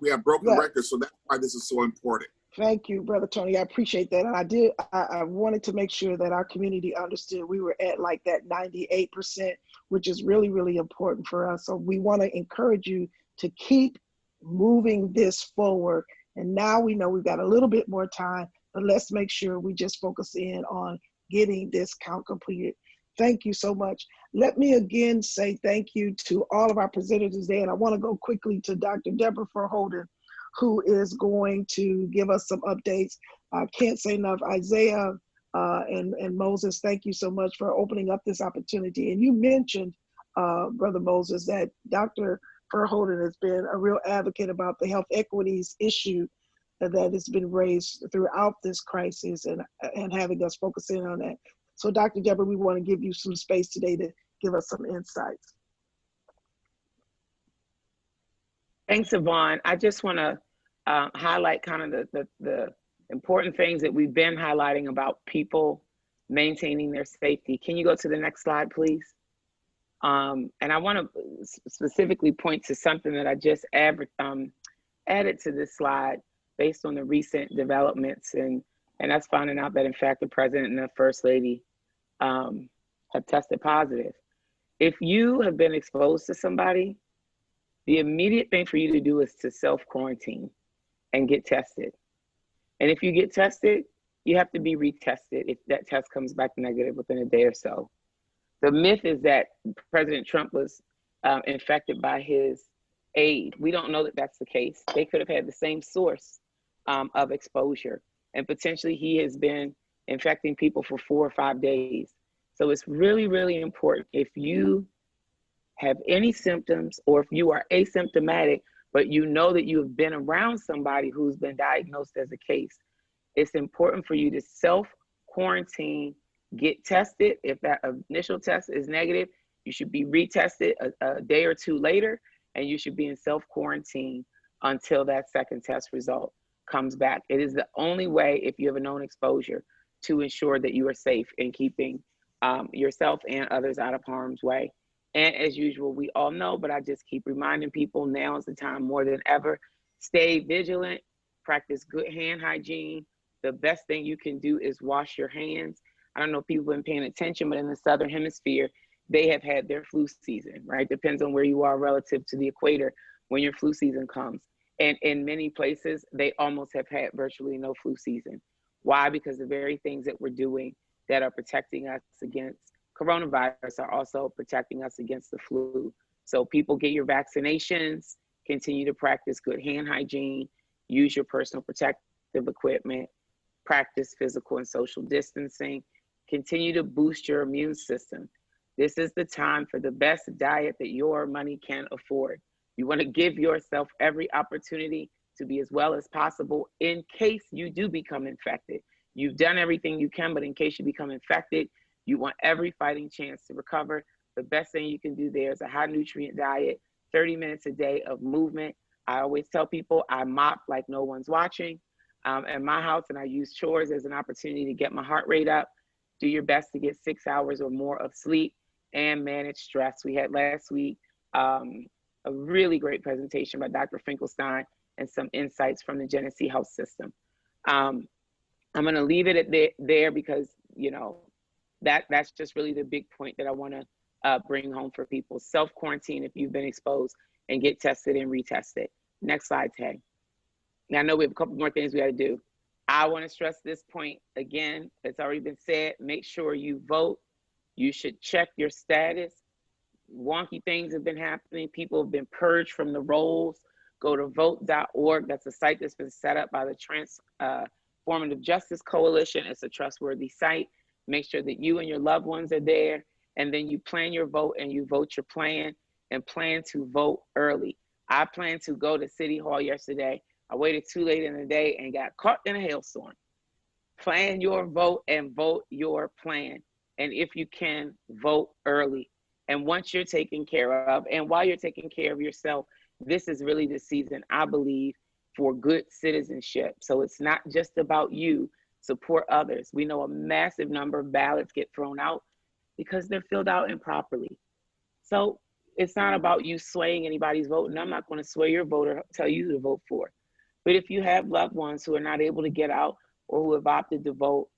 have broken records. So that's why this is so important. Thank you, Brother Tony. I appreciate that. And I wanted to make sure that our community understood we were at like that 98%, which is really, really important for us. So we want to encourage you to keep moving this forward. And now we know we've got a little bit more time, but let's make sure we just focus in on getting this count completed. Thank you so much. Let me again say thank you to all of our presenters today. And I want to go quickly to Dr. Deborah Verholden, who is going to give us some updates. I can't say enough. Isaiah and Moses, thank you so much for opening up this opportunity. And you mentioned, Brother Moses, that Dr. Verholden has been a real advocate about the health equities issue that has been raised throughout this crisis and having us focus in on that. So Dr. Deborah, we want to give you some space today to give us some insights. Thanks, Yvonne. I just want to highlight kind of the important things that we've been highlighting about people maintaining their safety. Can you go to the next slide, please? And I want to specifically point to something that I just added to this slide based on the recent developments, and that's finding out that in fact the president and the first lady have tested positive. If you have been exposed to somebody, the immediate thing for you to do is to self-quarantine and get tested. And if you get tested, you have to be retested if that test comes back negative within a day or so. The myth is that President Trump was infected by his aide. We don't know that that's the case. They could have had the same source of exposure, and potentially he has been infecting people for 4 or 5 days. So it's really, really important, if you have any symptoms or if you are asymptomatic, but you know that you have been around somebody who's been diagnosed as a case, it's important for you to self-quarantine, get tested. If that initial test is negative, you should be retested a day or two later, and you should be in self-quarantine until that second test result comes back. It is the only way, if you have a known exposure, to ensure that you are safe in keeping yourself and others out of harm's way. And as usual, we all know, but I just keep reminding people, now is the time more than ever. Stay vigilant, practice good hand hygiene. The best thing you can do is wash your hands. I don't know if people have been paying attention, but in the Southern Hemisphere, they have had their flu season, right? Depends on where you are relative to the equator when your flu season comes. And in many places, they almost have had virtually no flu season. Why? Because the very things that we're doing that are protecting us against coronavirus are also protecting us against the flu. So people, get your vaccinations, continue to practice good hand hygiene, use your personal protective equipment, practice physical and social distancing, continue to boost your immune system. This is the time for the best diet that your money can afford. You want to give yourself every opportunity to be as well as possible in case you do become infected. You've done everything you can, but in case you become infected, you want every fighting chance to recover. The best thing you can do there is a high nutrient diet, 30 minutes a day of movement. I always tell people I mop like no one's watching at my house, and I use chores as an opportunity to get my heart rate up. Do your best to get 6 hours or more of sleep and manage stress. We had last week a really great presentation by Dr. Finkelstein and some insights from the Genesee Health System. I'm going to leave it at there because, you know, that's just really the big point that I want to bring home for people. Self-quarantine if you've been exposed, and get tested and retested. Next slide, Tay. Now, I know we have a couple more things we got to do. I want to stress this point again. It's already been said. Make sure you vote. You should check your status. Wonky things have been happening. People have been purged from the rolls. Go to vote.org. That's a site that's been set up by the Transformative Justice Coalition. It's a trustworthy site. Make sure that you and your loved ones are there, and then you plan your vote and you vote your plan, and plan to vote early. I plan to go to City Hall yesterday. I waited too late in the day and got caught in a hailstorm. Plan your vote and vote your plan. And if you can, vote early. And once you're taken care of, and while you're taking care of yourself, this is really the season, I believe, for good citizenship. So it's not just about you. Support others. We know a massive number of ballots get thrown out because they're filled out improperly. So it's not about you swaying anybody's vote, and I'm not going to sway your vote or tell you who to vote for. But if you have loved ones who are not able to get out or who have opted to vote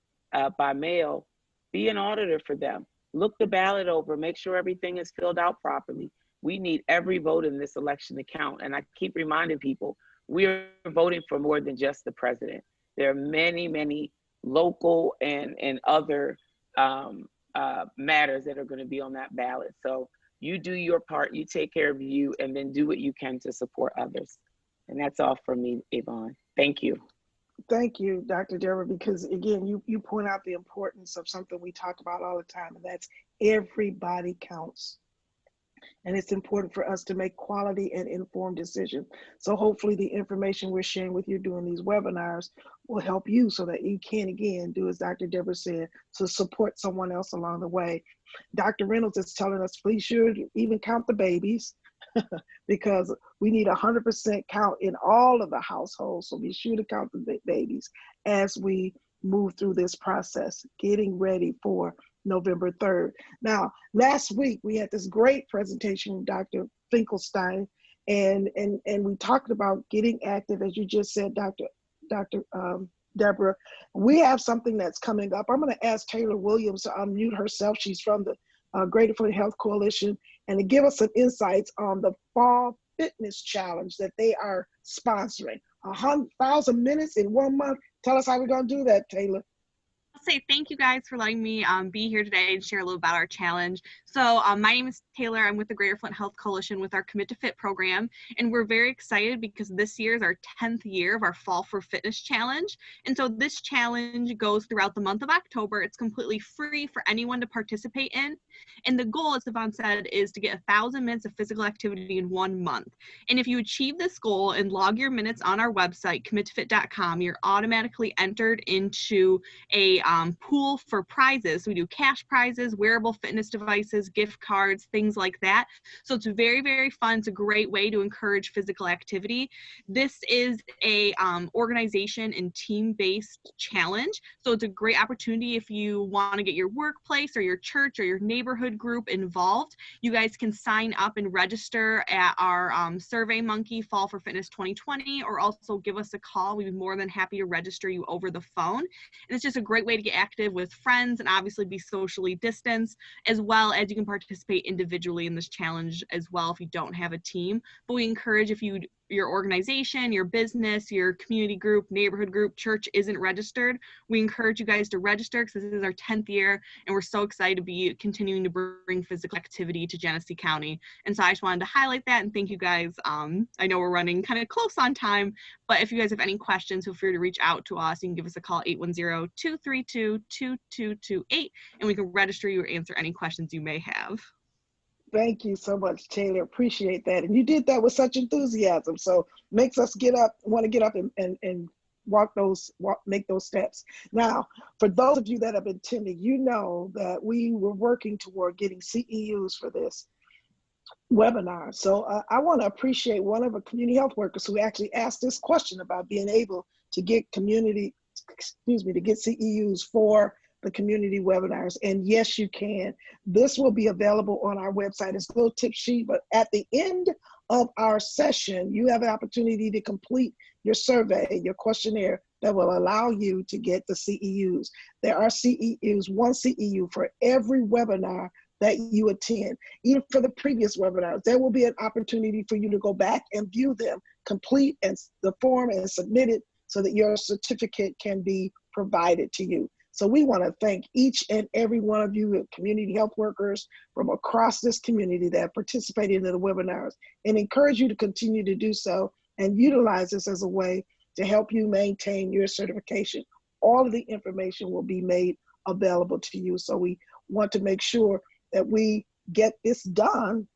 by mail, be an auditor for them. Look the ballot over, make sure everything is filled out properly. We need every vote in this election to count. And I keep reminding people, we're voting for more than just the president. There are many, many local and other matters that are going to be on that ballot. So you do your part, you take care of you, and then do what you can to support others. And that's all from me, Yvonne. Thank you. Thank you, Dr. Deborah, because again, you point out the importance of something we talk about all the time, and that's everybody counts. And it's important for us to make quality and informed decisions. So hopefully the information we're sharing with you during these webinars will help you so that you can, again, do as Dr. Deborah said, to support someone else along the way. Dr. Reynolds is telling us, please sure to even count the babies because we need 100% count in all of the households. So be sure to count the babies as we move through this process, getting ready for November 3rd. Now, last week we had this great presentation from Dr. Finkelstein, and we talked about getting active, as you just said, Dr. Deborah. We have something that's coming up. I'm going to ask Taylor Williams to unmute herself. She's from the Greater Flint Health Coalition, and to give us some insights on the Fall Fitness Challenge that they are sponsoring. 1,000 minutes in 1 month. Tell us how we're going to do that, Taylor. Say thank you guys for letting me be here today and share a little about our challenge. So my name is Taylor. I'm with the Greater Flint Health Coalition with our Commit to Fit program, and we're very excited because this year is our 10th year of our Fall for Fitness Challenge. And so this challenge goes throughout the month of October. It's completely free for anyone to participate in. And the goal, as Yvonne said, is to get 1,000 minutes of physical activity in 1 month. And if you achieve this goal and log your minutes on our website, committofit.com, you're automatically entered into a pool for prizes. So we do cash prizes, wearable fitness devices, gift cards, things like that. So it's very, very fun. It's a great way to encourage physical activity. This is a organization and team-based challenge. So it's a great opportunity if you want to get your workplace or your church or your neighborhood group involved. You guys can sign up and register at our SurveyMonkey Fall for Fitness 2020, or also give us a call. We'd be more than happy to register you over the phone. And it's just a great way to get active with friends and obviously be socially distanced, as well as you can participate individually in this challenge as well if you don't have a team. But we encourage, if your organization, your business, your community group, neighborhood group, church isn't registered, we encourage you guys to register because this is our 10th year and we're so excited to be continuing to bring physical activity to Genesee County. And so I just wanted to highlight that and thank you guys. I know we're running kind of close on time, but if you guys have any questions, feel free to reach out to us. You can give us a call, 810-232-2228, and we can register you or answer any questions you may have. Thank you so much, Taylor. Appreciate that. And you did that with such enthusiasm. So makes us want to get up and make those steps. Now, for those of you that have been attending, you know that we were working toward getting CEUs for this webinar. So I want to appreciate one of the community health workers who actually asked this question about being able to get CEUs for the community webinars. And yes, you can. This will be available on our website. It's a little tip sheet, but at the end of our session, you have an opportunity to complete your survey, your questionnaire that will allow you to get the CEUs. There are CEUs, one CEU for every webinar that you attend. Even for the previous webinars, there will be an opportunity for you to go back and view them, complete the form and submit it so that your certificate can be provided to you. So we want to thank each and every one of you community health workers from across this community that participated in the webinars, and encourage you to continue to do so and utilize this as a way to help you maintain your certification. All of the information will be made available to you. So we want to make sure that we get this done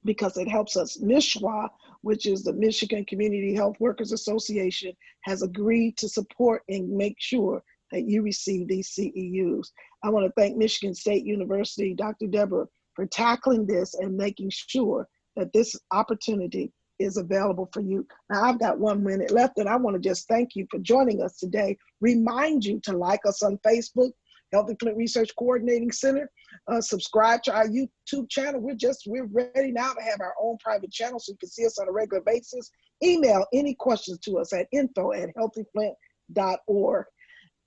because it helps us. MISHWA, which is the Michigan Community Health Workers Association, has agreed to support and make sure that you receive these CEUs. I want to thank Michigan State University, Dr. Deborah, for tackling this and making sure that this opportunity is available for you. Now, I've got 1 minute left, and I want to just thank you for joining us today. Remind you to like us on Facebook, Healthy Flint Research Coordinating Center. Subscribe to our YouTube channel. We're ready now to have our own private channel so you can see us on a regular basis. Email any questions to us at info@healthyflint.org.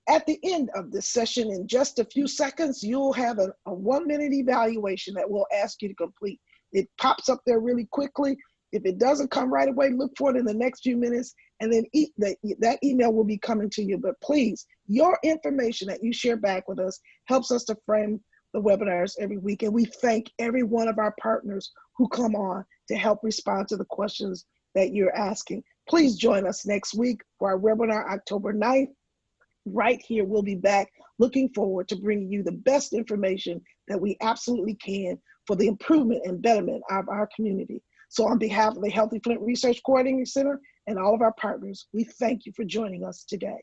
At the end of this session, in just a few seconds, you'll have a 1-minute evaluation that we'll ask you to complete. It pops up there really quickly. If it doesn't come right away, look for it in the next few minutes, and then that email will be coming to you. But please, your information that you share back with us helps us to frame the webinars every week. And we thank every one of our partners who come on to help respond to the questions that you're asking. Please join us next week for our webinar, October 9th. Right here, we'll be back looking forward to bringing you the best information that we absolutely can for the improvement and betterment of our community. So on behalf of the Healthy Flint Research Coordinating Center and all of our partners, we thank you for joining us today.